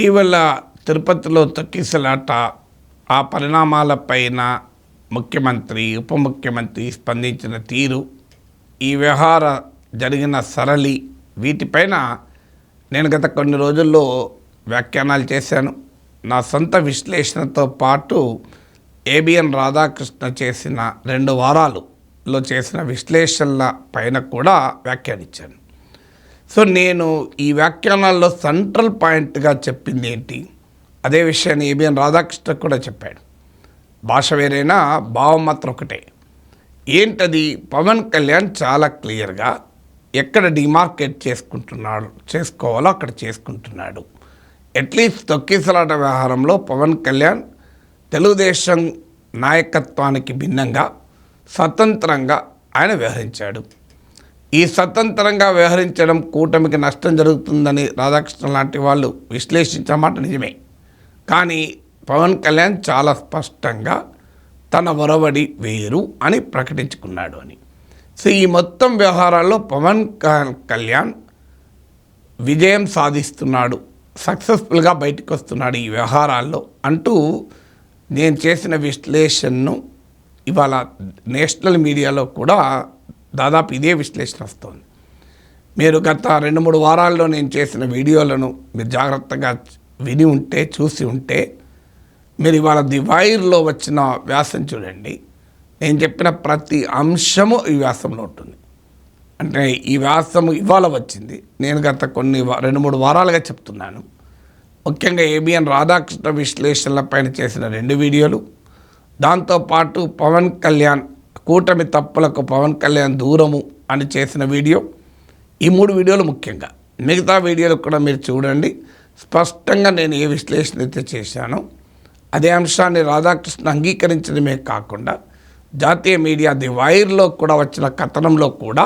ఇటీవల తిరుపతిలో తొక్కిసలాట ఆ పరిణామాలపైన ముఖ్యమంత్రి ఉప ముఖ్యమంత్రి స్పందించిన తీరు, ఈ వ్యవహార జరిగిన సరళి, వీటిపైన నేను గత కొన్ని రోజుల్లో వ్యాఖ్యానాలు చేశాను. నా సొంత విశ్లేషణతో పాటు ఏబిఎన్ రాధాకృష్ణ చేసిన 2 వారాలలో చేసిన విశ్లేషణల పైన కూడా వ్యాఖ్యానించాను. సో నేను ఈ వ్యాఖ్యానాల్లో సెంట్రల్ పాయింట్గా చెప్పింది ఏంటి, అదే విషయాన్ని ఏబిఎన్ రాధాకృష్ణ కూడా చెప్పాడు. భాష వేరైనా భావం మాత్రం ఒకటే. ఏంటది? పవన్ కళ్యాణ్ చాలా క్లియర్గా ఎక్కడ డిమార్కేట్ చేసుకోవాలో అక్కడ చేసుకుంటున్నాడు. అట్లీస్ట్ తొక్కిసలాట వ్యవహారంలో పవన్ కళ్యాణ్ తెలుగుదేశం నాయకత్వానికి భిన్నంగా స్వతంత్రంగా ఆయన వ్యవహరించాడు. ఈ స్వతంత్రంగా వ్యవహరించడం కూటమికి నష్టం జరుగుతుందని రాధాకృష్ణ లాంటి వాళ్ళు విశ్లేషించిన మాట నిజమే. కానీ పవన్ కళ్యాణ్ చాలా స్పష్టంగా తన ఒరవడి వేరు అని ప్రకటించుకున్నాడు అని. సో ఈ మొత్తం వ్యవహారాల్లో పవన్ కళ్యాణ్ విజయం సాధిస్తున్నాడు, సక్సెస్ఫుల్గా బయటకు వస్తున్నాడు ఈ వ్యవహారాల్లో అంటూ నేను చేసిన విశ్లేషణను ఇవాళ నేషనల్ మీడియాలో కూడా దాదాపు ఇదే విశ్లేషణ వస్తుంది. మీరు గత 2-3 వారాల్లో నేను చేసిన వీడియోలను మీరు జాగ్రత్తగా విని ఉంటే, చూసి ఉంటే, మీరు ఇవాళ ది వైర్లో వచ్చిన వ్యాసం చూడండి. నేను చెప్పిన ప్రతి అంశము ఈ వ్యాసంలో ఉంటుంది. అంటే ఈ వ్యాసము ఇవాళ వచ్చింది. నేను గత 2-3 వారాలుగా చెప్తున్నాను. ముఖ్యంగా ఏబిఎన్ రాధాకృష్ణ విశ్లేషణలపైన చేసిన 2 వీడియోలు, దాంతోపాటు పవన్ కళ్యాణ్ కూటమి తప్పులకు పవన్ కళ్యాణ్ దూరము అని చేసిన వీడియో, ఈ 3 వీడియోలు ముఖ్యంగా. మిగతా వీడియోలు కూడా మీరు చూడండి. స్పష్టంగా నేను ఏ విశ్లేషణ అయితే చేశానో అదే అంశాన్ని రాధాకృష్ణ అంగీకరించడమే కాకుండా జాతీయ మీడియా ది వైర్లో కూడా వచ్చిన కథనంలో కూడా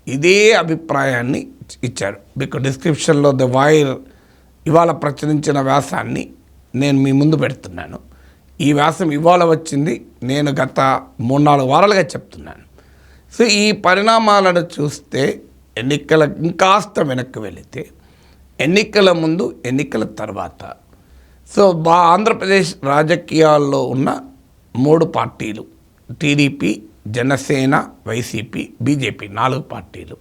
ఇదే అభిప్రాయాన్ని ఇచ్చారు. మీకు డిస్క్రిప్షన్లో ది వైర్ ఇవాళ ప్రచురించిన వ్యాసాన్ని నేను మీ ముందు పెడుతున్నాను. ఈ వ్యాసం ఇవాళ వచ్చింది. నేను గత 3-4 వారాలుగా చెప్తున్నాను. సో ఈ పరిణామాలను చూస్తే ఎన్నికల ఇంకాస్త వెనక్కి వెళితే ఎన్నికల ముందు, ఎన్నికల తర్వాత, సో ఆంధ్రప్రదేశ్ రాజకీయాల్లో ఉన్న 3 పార్టీలు, టీడీపీ, జనసేన, వైసీపీ, బీజేపీ, 4 పార్టీలు,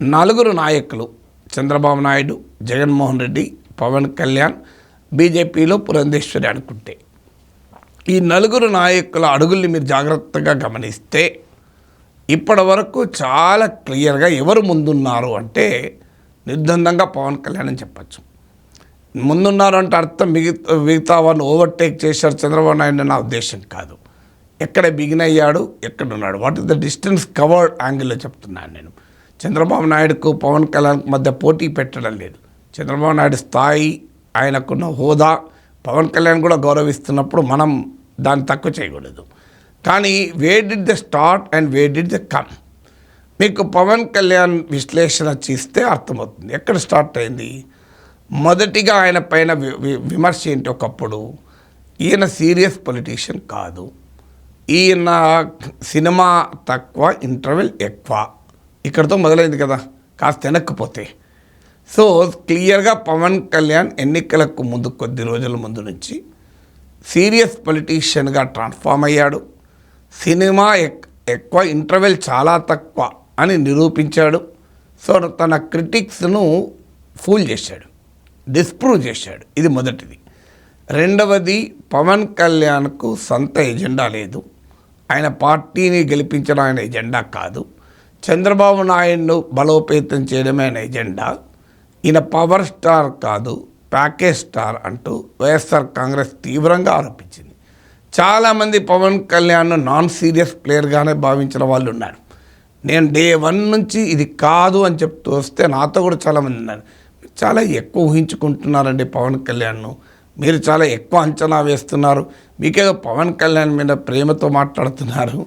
4 నాయకులు, చంద్రబాబు నాయుడు, జగన్మోహన్ రెడ్డి, పవన్ కళ్యాణ్, బీజేపీలో పురంధేశ్వరి అనుకుంటే, ఈ 4 నాయకుల అడుగుల్ని మీరు జాగ్రత్తగా గమనిస్తే ఇప్పటి వరకు చాలా క్లియర్గా ఎవరు ముందున్నారు అంటే నిర్ద్వందంగా పవన్ కళ్యాణ్ అని చెప్పచ్చు. ముందున్నారు అంటే అర్థం మిగతా వాళ్ళు ఓవర్టేక్ చేశారు చంద్రబాబు నాయుడు నా ఉద్దేశం కాదు. ఎక్కడ బిగిన్ అయ్యాడు, ఎక్కడున్నాడు, what is the distance covered యాంగిల్లో చెప్తున్నాను నేను. చంద్రబాబు నాయుడుకు పవన్ కళ్యాణ్కు మధ్య పోటీ పెట్టడం లేదు. చంద్రబాబు నాయుడు స్థాయి, ఆయనకున్న హోదా పవన్ కళ్యాణ్ కూడా గౌరవిస్తున్నప్పుడు మనం దాన్ని తక్కువ చేయకూడదు. కానీ where did the start and where did the come, మీకు పవన్ కళ్యాణ్ విశ్లేషణ చేస్తే అర్థమవుతుంది ఎక్కడ స్టార్ట్ అయింది. మొదటిగా ఆయన పైన విమర్శ ఏంటి, ఒకప్పుడు ఈయన సీరియస్ పొలిటీషియన్ కాదు, ఈయన సినిమా తక్కువ, ఇంటర్వెల్ ఎక్కువ, ఇక్కడితో మొదలైంది కదా కాస్త వెనక్కిపోతే. సో క్లియర్గా పవన్ కళ్యాణ్ ఎన్నికలకు ముందు కొద్ది రోజుల ముందు నుంచి సీరియస్ పొలిటీషియన్గా ట్రాన్స్ఫార్మ్ అయ్యాడు. సినిమా ఎక్కువ, ఇంటర్వెల్ చాలా తక్కువ అని నిరూపించాడు. సో తన క్రిటిక్స్ను ఫూల్ చేశాడు, డిస్ప్రూవ్ చేశాడు. ఇది మొదటిది. రెండవది, పవన్ కళ్యాణ్కు సొంత ఎజెండా లేదు. ఆయన పార్టీని గెలిపించడం ఆయన ఎజెండా కాదు. చంద్రబాబు నాయుడును బలోపేతం చేయడమే ఆయన ఎజెండా. ఈయన పవర్ స్టార్ కాదు, ప్యాకేజ్ స్టార్ అంటూ వైఎస్ఆర్ కాంగ్రెస్ తీవ్రంగా ఆరోపించింది. చాలామంది పవన్ కళ్యాణ్ నాన్ సీరియస్ ప్లేయర్గానే భావించిన వాళ్ళు ఉన్నారు. నేను డే 1 నుంచి ఇది కాదు అని చెప్తూ వస్తే నాతో కూడా చాలామంది ఉన్నారు, చాలా ఎక్కువ ఊహించుకుంటున్నారండి పవన్ కళ్యాణ్ను, మీరు చాలా ఎక్కువ అంచనా వేస్తున్నారు, మీకేదో పవన్ కళ్యాణ్ మీద ప్రేమతో మాట్లాడుతున్నారు.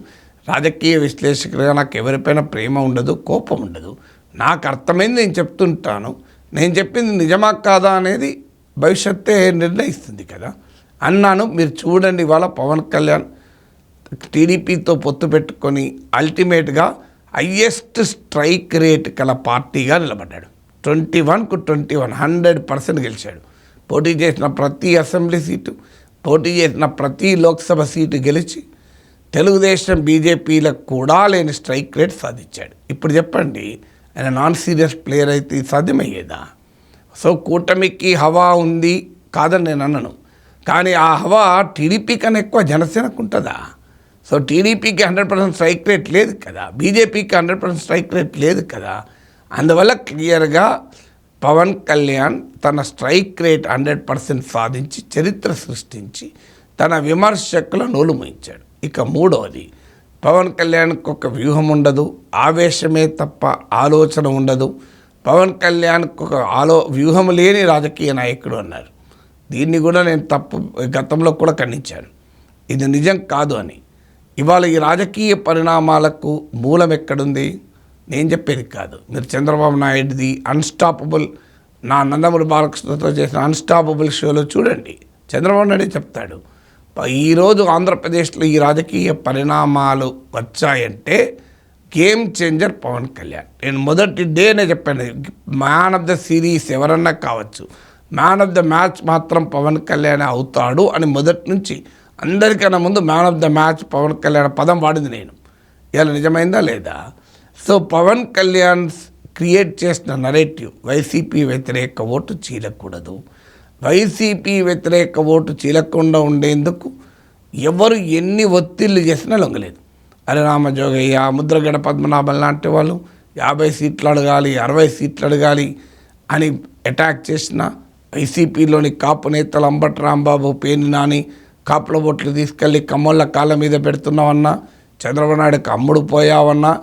రాజకీయ విశ్లేషకులుగా నాకు ఎవరిపైన ప్రేమ ఉండదు, కోపం ఉండదు. నాకు అర్థమైంది నేను చెప్తుంటాను. నేను చెప్పింది నిజమా కాదా అనేది భవిష్యత్తే నిర్ణయిస్తుంది కదా అన్నాను. మీరు చూడండి, ఇవాళ పవన్ కళ్యాణ్ టీడీపీతో పొత్తు పెట్టుకొని అల్టిమేట్గా హయ్యెస్ట్ స్ట్రైక్ రేట్ గల పార్టీగా నిలబడ్డాడు. 21కు 21 100% గెలిచాడు. పోటీ చేసిన ప్రతి అసెంబ్లీ సీటు, పోటీ చేసిన ప్రతి లోక్సభ సీటు గెలిచి తెలుగుదేశం బీజేపీలకు కూడా లేని స్ట్రైక్ రేట్ సాధించాడు. ఇప్పుడు చెప్పండి, ఆయన నాన్ సీరియస్ ప్లేయర్ అయితే సాధ్యమయ్యేదా? సో కూటమికి హవా ఉంది కాదని నేను అన్నాను, కానీ ఆ హవా టీడీపీ కన్నా ఎక్కువ జనసేనకు ఉంటుందా? సో టీడీపీకి 100% స్ట్రైక్ రేట్ లేదు కదా, బీజేపీకి 100% స్ట్రైక్ రేట్ లేదు కదా. అందువల్ల క్లియర్గా పవన్ కళ్యాణ్ తన స్ట్రైక్ రేట్ 100% సాధించి చరిత్ర సృష్టించి తన విమర్శకుల నోలు మోయించాడు. ఇక మూడవది, పవన్ కళ్యాణ్కి ఒక వ్యూహం ఉండదు, ఆవేశమే తప్ప ఆలోచన ఉండదు. పవన్ కళ్యాణ్కి ఒక వ్యూహం లేని రాజకీయ నాయకుడు అన్నారు. దీన్ని కూడా నేను గతంలో కూడా ఖండించాను, ఇది నిజం కాదు అని. ఇవాళ ఈ రాజకీయ పరిణామాలకు మూలం ఎక్కడుంది? నేను చెప్పేది కాదు, మీరు చంద్రబాబు నాయుడుది అన్స్టాపబుల్, నా నందమూరి బాలకృష్ణతో చేసిన అన్స్టాపబుల్ షోలో చూడండి, చంద్రబాబు నాయుడు చెప్తాడు ఈరోజు ఆంధ్రప్రదేశ్లో ఈ రాజకీయ పరిణామాలు వచ్చాయంటే గేమ్ చేంజర్ పవన్ కళ్యాణ్. నేను మొదటి డేనే చెప్పాను, మ్యాన్ ఆఫ్ ద సిరీస్ ఎవరన్నా కావచ్చు, మ్యాన్ ఆఫ్ ద మ్యాచ్ మాత్రం పవన్ కళ్యాణ్ అవుతాడు అని మొదటి నుంచి అందరికన్నా ముందు man of the match Pawan Kalyan పదం వాడింది నేను. ఇలా నిజమైందా లేదా? సో పవన్ కళ్యాణ్ క్రియేట్ చేసిన నరేటివ్ వైసీపీ వ్యతిరేక ఓటు చీలకూడదు, వైసీపీ వ్యతిరేక ఓటు చీలకుండా ఉండేందుకు ఎవరు ఎన్ని ఒత్తిళ్ళు చేసినా లొంగలేదు. హరిరామజోగయ్య, ముద్రగడ పద్మనాభం లాంటి వాళ్ళు 50 సీట్లు అడగాలి, 60 సీట్లు అడగాలి అని అటాక్ చేసిన వైసీపీలోని కాపు నేతలు అంబటి రాంబాబు, పేర్ని నాని కాపుల ఓట్లు తీసుకెళ్ళి కమ్మోళ్ళ కాళ్ళ మీద పెడుతున్నామన్నా, చంద్రబాబు నాయుడుకి అమ్ముడు పోయావన్నా,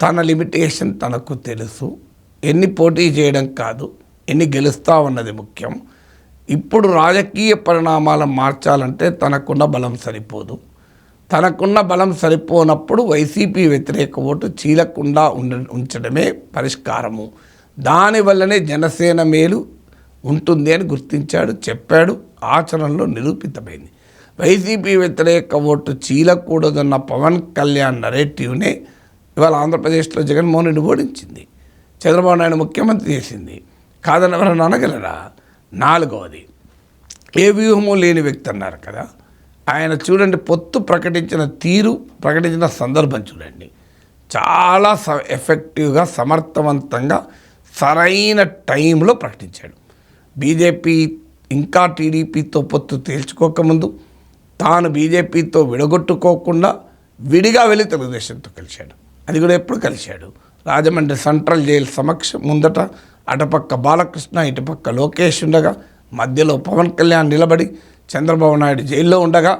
తన లిమిటేషన్ తనకు తెలుసు. ఎన్ని పోటీ చేయడం కాదు, ఎన్ని గెలుస్తావన్నది ముఖ్యం. ఇప్పుడు రాజకీయ పరిణామాలను మార్చాలంటే తనకున్న బలం సరిపోదు. తనకున్న బలం సరిపోనప్పుడు వైసీపీ వ్యతిరేక ఓటు చీలకుండా ఉంచడమే పరిష్కారము. దానివల్లనే జనసేన మేలు ఉంటుంది అని గుర్తించాడు, చెప్పాడు, ఆచరణలో నిరూపితమైంది. వైసీపీ వ్యతిరేక ఓటు చీలకూడదన్న పవన్ కళ్యాణ్ నరేటివ్నే ఇవాళ ఆంధ్రప్రదేశ్లో జగన్మోహన్ రెడ్డి ఓడించింది, చంద్రబాబు నాయుడు ముఖ్యమంత్రి చేసింది. కాదని ఎవరైనా అనగలరా? నాలుగవది, ఏ వ్యూహము లేని వ్యక్తి అన్నారు కదా, ఆయన చూడండి పొత్తు ప్రకటించిన తీరు, ప్రకటించిన సందర్భం చూడండి, చాలా ఎఫెక్టివ్గా, సమర్థవంతంగా, సరైన టైంలో ప్రకటించాడు. బీజేపీ ఇంకా టీడీపీతో పొత్తు తేల్చుకోకముందు తాను బీజేపీతో విడగొట్టుకోకుండా విడిగా వెళ్ళి తెలుగుదేశంతో కలిశాడు. అది కూడా ఎప్పుడు కలిశాడు? రాజమండ్రి సెంట్రల్ జైలు సమక్షం ముందట అటుపక్క బాలకృష్ణ, ఇటుపక్క లోకేష్ ఉండగా, మధ్యలో పవన్ కళ్యాణ్ నిలబడి, చంద్రబాబు నాయుడు జైల్లో ఉండగా,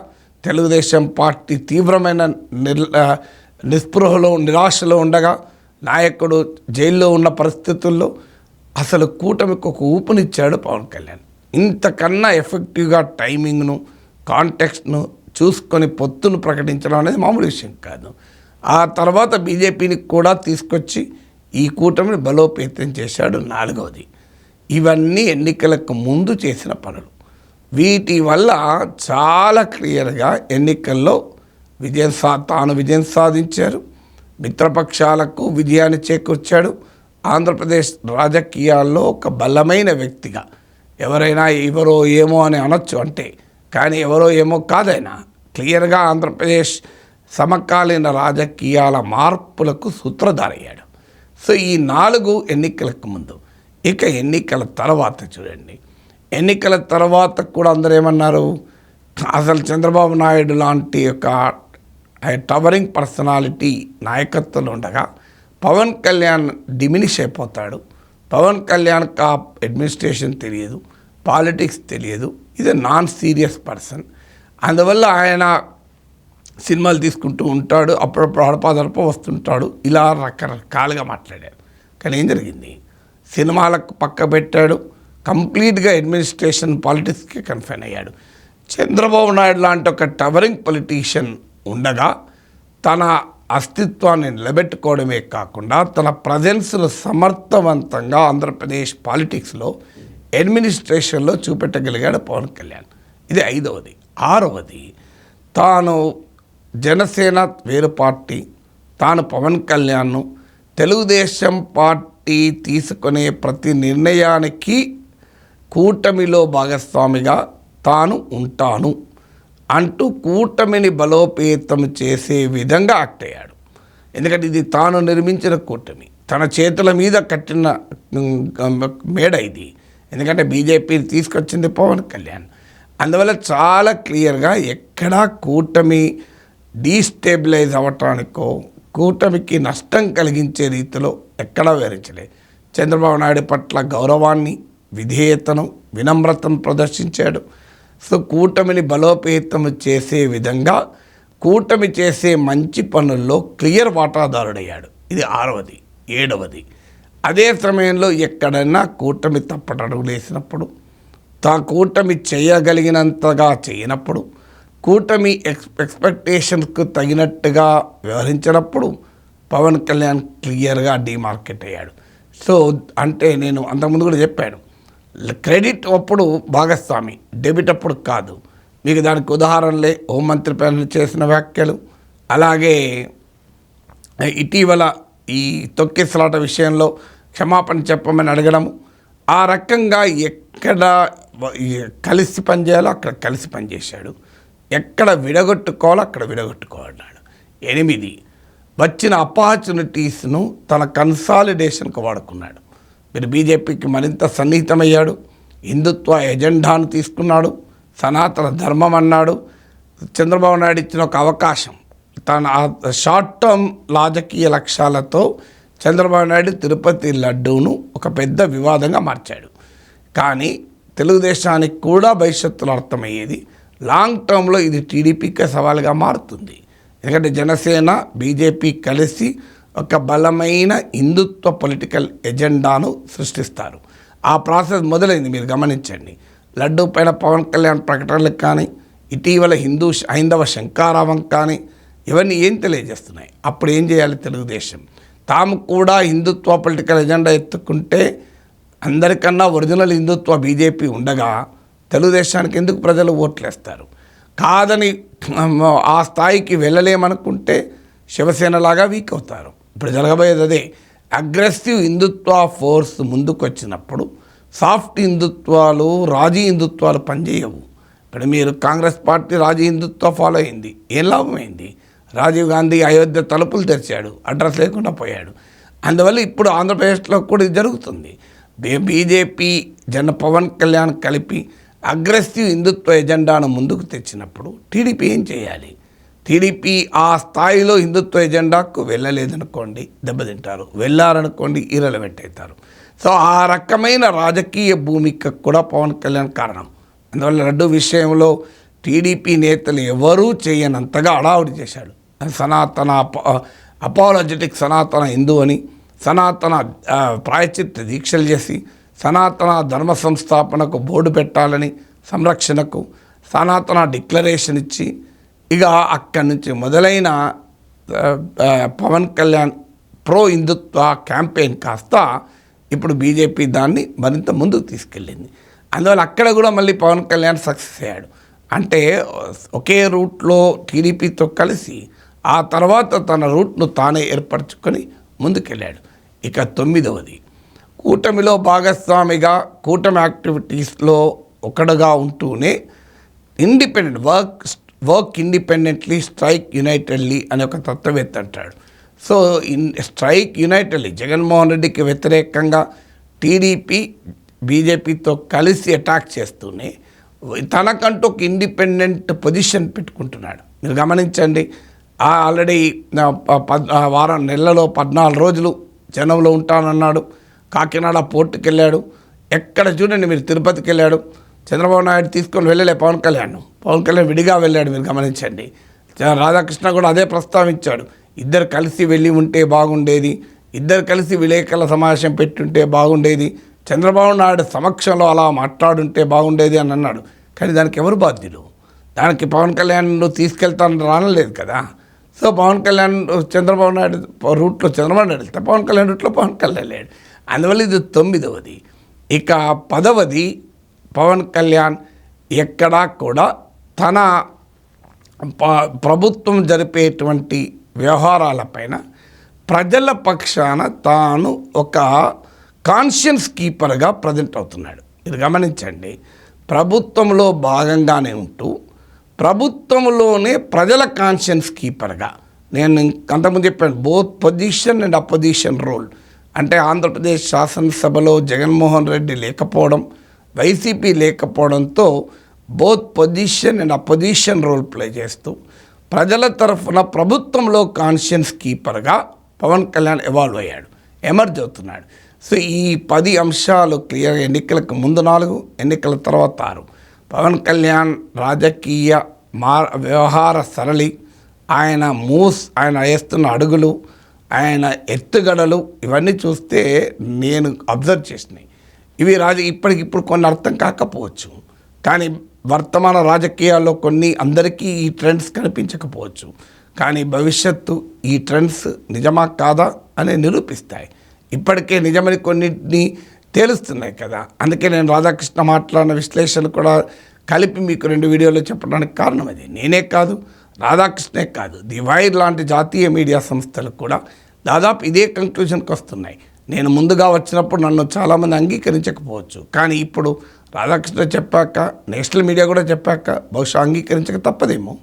తెలుగుదేశం పార్టీ తీవ్రమైన నిస్పృహలో, నిరాశలో ఉండగా, నాయకుడు జైల్లో ఉన్న పరిస్థితుల్లో అసలు కూటమికి ఒక ఊపునిచ్చాడు పవన్ కళ్యాణ్. ఇంతకన్నా ఎఫెక్టివ్గా టైమింగ్ను, కాంటెక్స్ట్ను చూసుకొని పొత్తును ప్రకటించడం అనేది మామూలు విషయం కాదు. ఆ తర్వాత బీజేపీని కూడా తీసుకొచ్చి ఈ కూటమిని బలోపేతం చేశాడు. నాలుగవది, ఇవన్నీ ఎన్నికలకు ముందు చేసిన పనులు. వీటి వల్ల చాలా క్లియర్గా ఎన్నికల్లో తాను విజయం సాధించారు, మిత్రపక్షాలకు విజయాన్ని చేకూర్చాడు. ఆంధ్రప్రదేశ్ రాజకీయాల్లో ఒక బలమైన వ్యక్తిగా, ఎవరైనా ఎవరో ఏమో అని అనొచ్చు అంటే, కానీ ఎవరో ఏమో కాదైనా క్లియర్గా ఆంధ్రప్రదేశ్ సమకాలీన రాజకీయాల మార్పులకు సూత్రధారయ్యాడు. సో ఈ 4 ఎన్నికలకు ముందు. ఇక ఎన్నికల తర్వాత చూడండి, ఎన్నికల తర్వాత కూడా అందరూ ఏమన్నారు, అసలు చంద్రబాబు నాయుడు లాంటి ఒక టవరింగ్ పర్సనాలిటీ నాయకత్వంలో ఉండగా పవన్ కళ్యాణ్ డిమినిష్ అయిపోతాడు. పవన్ కళ్యాణ్కి ఆ అడ్మినిస్ట్రేషన్ తెలియదు, పాలిటిక్స్ తెలియదు, ఇది నాన్ సీరియస్ పర్సన్. అందువల్ల ఆయన సినిమాలు తీసుకుంటూ ఉంటాడు, అప్పుడప్పుడు అడపాదడప వస్తుంటాడు, ఇలా రకరకాలుగా మాట్లాడారు. కానీ ఏం జరిగింది? సినిమాలకు పక్క పెట్టాడు, కంప్లీట్గా అడ్మినిస్ట్రేషన్ పాలిటిక్స్కి కన్ఫైన్ అయ్యాడు. చంద్రబాబు నాయుడు లాంటి ఒక టవరింగ్ పొలిటీషియన్ ఉండగా తన అస్తిత్వాన్ని నిలబెట్టుకోవడమే కాకుండా తన ప్రజెన్స్ను సమర్థవంతంగా ఆంధ్రప్రదేశ్ పాలిటిక్స్లో, అడ్మినిస్ట్రేషన్లో చూపెట్టగలిగాడు పవన్ కళ్యాణ్. ఇది 5వది. 6వది, తాను జనసేన వేరు పార్టీ, తాను పవన్ కళ్యాణ్ను తెలుగుదేశం పార్టీ తీసుకునే ప్రతి నిర్ణయానికి కూటమిలో భాగస్వామిగా తాను ఉంటాను అంటూ కూటమిని బలోపేతం చేసే విధంగా యాక్ట్ అయ్యాడు. ఎందుకంటే ఇది తాను నిర్మించిన కూటమి, తన చేతుల మీద కట్టిన మేడ ఇది. ఎందుకంటే బీజేపీ తీసుకొచ్చింది పవన్ కళ్యాణ్. అందువల్ల చాలా క్లియర్గా ఎక్కడా కూటమి డీస్టెబిలైజ్ అవ్వటానికో కూటమికి నష్టం కలిగించే రీతిలో ఎక్కడా వివరించలేదు. చంద్రబాబు నాయుడు పట్ల గౌరవాన్ని, విధేయతను, వినమ్రతను ప్రదర్శించాడు. సో కూటమిని బలోపేతం చేసే విధంగా కూటమి చేసే మంచి పనుల్లో క్లియర్ వాటాదారుడయ్యాడు. ఇది 6వది. 7వది, అదే సమయంలో ఎక్కడైనా కూటమి తప్పటడుగులు వేసినప్పుడు, కూటమి చేయగలిగినంతగా చేయనప్పుడు, కూటమి ఎక్స్పెక్టేషన్స్కు తగినట్టుగా వ్యవహరించినప్పుడు పవన్ కళ్యాణ్ క్లియర్గా డీమార్కెట్ అయ్యాడు. సో అంటే నేను అంతకుముందు కూడా చెప్పాను, క్రెడిట్ అప్పుడు భాగస్వామి, డెబిట్ అప్పుడు కాదు. మీకు దానికి ఉదాహరణలే హోంమంత్రి పైన చేసిన వ్యాఖ్యలు, అలాగే ఇటీవల ఈ తొక్కిసలాట విషయంలో క్షమాపణ చెప్పమని అడగడము, ఆ రకంగా ఎక్కడ కలిసి పనిచేయాలో అక్కడ కలిసి పనిచేశాడు, ఎక్కడ విడగొట్టుకోవాలో అక్కడ విడగొట్టుకోవాలన్నాడు. 8 వచ్చిన ఆపర్చునిటీస్ను తన కన్సాలిడేషన్కు వాడుకున్నాడు. మీరు బీజేపీకి మరింత సన్నిహితమయ్యాడు, హిందుత్వ ఎజెండాను తీసుకున్నాడు, సనాతన ధర్మం అన్నాడు. చంద్రబాబు నాయుడు ఇచ్చిన ఒక అవకాశం, తన షార్ట్ టర్మ్ రాజకీయ లక్ష్యాలతో చంద్రబాబు నాయుడు తిరుపతి లడ్డూను ఒక పెద్ద వివాదంగా మార్చాడు. కానీ తెలుగుదేశానికి కూడా భవిష్యత్తులో అర్థమయ్యేది, లాంగ్ టర్మ్లో ఇది టీడీపీకి సవాలుగా మారుతుంది. ఎందుకంటే జనసేన, బీజేపీ కలిసి ఒక బలమైన హిందుత్వ పొలిటికల్ ఎజెండాను సృష్టిస్తారు. ఆ ప్రాసెస్ మొదలైంది. మీరు గమనించండి, లడ్డూ పైన పవన్ కళ్యాణ్ ప్రకటనలకు కానీ, ఇటీవల హైందవ శంకారావం కానీ, ఇవన్నీ ఏం తెలియజేస్తున్నాయి? అప్పుడు ఏం చేయాలి తెలుగుదేశం? తాము కూడా హిందుత్వ పొలిటికల్ ఎజెండా ఎత్తుకుంటే అందరికన్నా ఒరిజినల్ హిందుత్వ బీజేపీ ఉండగా తెలుగుదేశానికి ఎందుకు ప్రజలు ఓట్లేస్తారు? కాదని ఆ స్థాయికి వెళ్ళలేమనుకుంటే శివసేనలాగా వీక్ అవుతారు. ఇప్పుడు జరగబోయేది అదే. అగ్రెసివ్ హిందుత్వ ఫోర్స్ ముందుకు వచ్చినప్పుడు సాఫ్ట్ హిందుత్వాలు, రాజీ హిందుత్వాలు పనిచేయవు. ఇప్పుడు మీరు కాంగ్రెస్ పార్టీ రాజీ హిందుత్వ ఫాలో అయింది, ఏం లాభమైంది? రాజీవ్ గాంధీ అయోధ్య తలుపులు తెరిచాడు, అడ్రస్ లేకుండా పోయాడు. అందువల్ల ఇప్పుడు ఆంధ్రప్రదేశ్లో కూడా ఇది జరుగుతుంది. బీజేపీ పవన్ కళ్యాణ్ కలిపి అగ్రెసివ్ హిందుత్వ ఎజెండాను ముందుకు తెచ్చినప్పుడు టీడీపీ ఏం చేయాలి? టీడీపీ ఆ స్థాయిలో హిందుత్వ ఎజెండాకు వెళ్ళలేదనుకోండి దెబ్బతింటారు, వెళ్ళారనుకోండి ఇర్రెలవెంట్ అవుతారు. సో ఆ రకమైన రాజకీయ భూమిక కూడా పవన్ కళ్యాణ్ కారణం. అందువల్ల లడ్డు విషయంలో టీడీపీ నేతలు ఎవరూ చేయనంతగా అడావుడి చేశాడు. సనాతన అపాలజెటిక్ సనాతన హిందూ అని, సనాతన ప్రాయశ్చిత్త దీక్షలు చేసి, సనాతన ధర్మ సంస్థాపనకు బోర్డు పెట్టాలని, సంరక్షణకు సనాతన డిక్లరేషన్ ఇచ్చి, ఇక అక్కడి నుంచి మొదలైన పవన్ కళ్యాణ్ ప్రో హిందుత్వ క్యాంపెయిన్ కాస్త ఇప్పుడు బీజేపీ దాన్ని మరింత ముందుకు తీసుకెళ్ళింది. అందువల్ల అక్కడ కూడా మళ్ళీ పవన్ కళ్యాణ్ సక్సెస్ అయ్యాడు. అంటే ఒకే రూట్లో టీడీపీతో కలిసి ఆ తర్వాత తన రూట్ను తానే ఏర్పరచుకొని ముందుకెళ్ళాడు. ఇక 9వది, కూటమిలో భాగస్వామిగా కూటమి యాక్టివిటీస్లో ఒకడుగా ఉంటూనే independent work independently, strike unitedly అనే ఒక తత్వవేత్త అంటాడు. సో స్ట్రైక్ యునైటెడ్లీ, జగన్మోహన్ రెడ్డికి వ్యతిరేకంగా టీడీపీ బీజేపీతో కలిసి అటాక్ చేస్తూనే తనకంటూ ఒక ఇండిపెండెంట్ పొజిషన్ పెట్టుకుంటున్నాడు. మీరు గమనించండి, ఆల్రెడీ నెలలో 14 రోజులు జనంలో ఉంటానన్నాడు. కాకినాడ పోర్టుకి వెళ్ళాడు. ఎక్కడ చూడండి మీరు, తిరుపతికి వెళ్ళాడు. చంద్రబాబు నాయుడు తీసుకొని వెళ్ళలే పవన్ కళ్యాణ్ విడిగా వెళ్ళాడు. మీరు గమనించండి, రాధాకృష్ణ కూడా అదే ప్రస్తావించాడు. ఇద్దరు కలిసి వెళ్ళి ఉంటే బాగుండేది, ఇద్దరు కలిసి విలేకరుల సమావేశం పెట్టుంటే బాగుండేది, చంద్రబాబు నాయుడు సమక్షంలో అలా మాట్లాడుంటే బాగుండేది అని అన్నాడు. కానీ దానికి ఎవరు బాధ్యులు? దానికి పవన్ కళ్యాణ్ తీసుకెళ్తానని రానలేదు కదా. సో పవన్ కళ్యాణ్ చంద్రబాబు నాయుడు రూట్లో చంద్రబాబు నాయుడు వెళ్తే పవన్ కళ్యాణ్ రూట్లో పవన్ కళ్యాణ్ లేడు. అందువల్ల ఇది 9వది. ఇక 10వది, పవన్ కళ్యాణ్ ఎక్కడా కూడా తన ప్రభుత్వం జరిపేటువంటి వ్యవహారాలపైన ప్రజల పక్షాన తాను ఒక కాన్షియన్స్ కీపర్గా ప్రజెంట్ అవుతున్నాడు. ఇది గమనించండి. ప్రభుత్వంలో భాగంగానే ఉంటూ ప్రభుత్వంలోనే ప్రజల కాన్షియన్స్ కీపర్గా, నేను అంతకుముందు చెప్పాను, both position and opposition role. అంటే ఆంధ్రప్రదేశ్ శాసనసభలో జగన్మోహన్ రెడ్డి లేకపోవడం, వైసీపీ లేకపోవడంతో both position and opposition role play చేస్తూ ప్రజల తరఫున ప్రభుత్వంలో కాన్షియన్స్ కీపర్గా పవన్ కళ్యాణ్ ఎవాల్వ్ అయ్యాడు, ఎమర్జ్ అవుతున్నాడు. సో ఈ 10 అంశాలు క్లియర్. ఎన్నికలకు ముందు 4, ఎన్నికల తర్వాత 6. పవన్ కళ్యాణ్ రాజకీయ వ్యవహార సరళి, ఆయన ఆయన వేస్తున్న అడుగులు, ఆయన ఎత్తుగడలు, ఇవన్నీ చూస్తే నేను అబ్జర్వ్ చేసినాయి. ఇవి ఇప్పటికిప్పుడు కొన్ని అర్థం కాకపోవచ్చు, కానీ వర్తమాన రాజకీయాల్లో కొన్ని అందరికీ ఈ ట్రెండ్స్ కనిపించకపోవచ్చు, కానీ భవిష్యత్తు ఈ ట్రెండ్స్ నిజమా కాదా అని నిరూపిస్తాయి. ఇప్పటికే నిజమని కొన్నిటిని తేలుస్తున్నాయి కదా. అందుకే నేను రాధాకృష్ణ మాట్లాడిన విశ్లేషణ కూడా కలిపి మీకు 2 వీడియోలో చెప్పడానికి కారణం అది. నేనే కాదు, రాధాకృష్ణే కాదు, ది వైర్ లాంటి జాతీయ మీడియా సంస్థలు కూడా దాదాపు ఇదే కంక్లూజన్కి వస్తున్నాయి. నేను ముందుగా వచ్చినప్పుడు నన్ను చాలామంది అంగీకరించకపోవచ్చు, కానీ ఇప్పుడు రాధాకృష్ణ చెప్పాక, నేషనల్ మీడియా కూడా చెప్పాక బహుశా అంగీకరించక తప్పదేమో.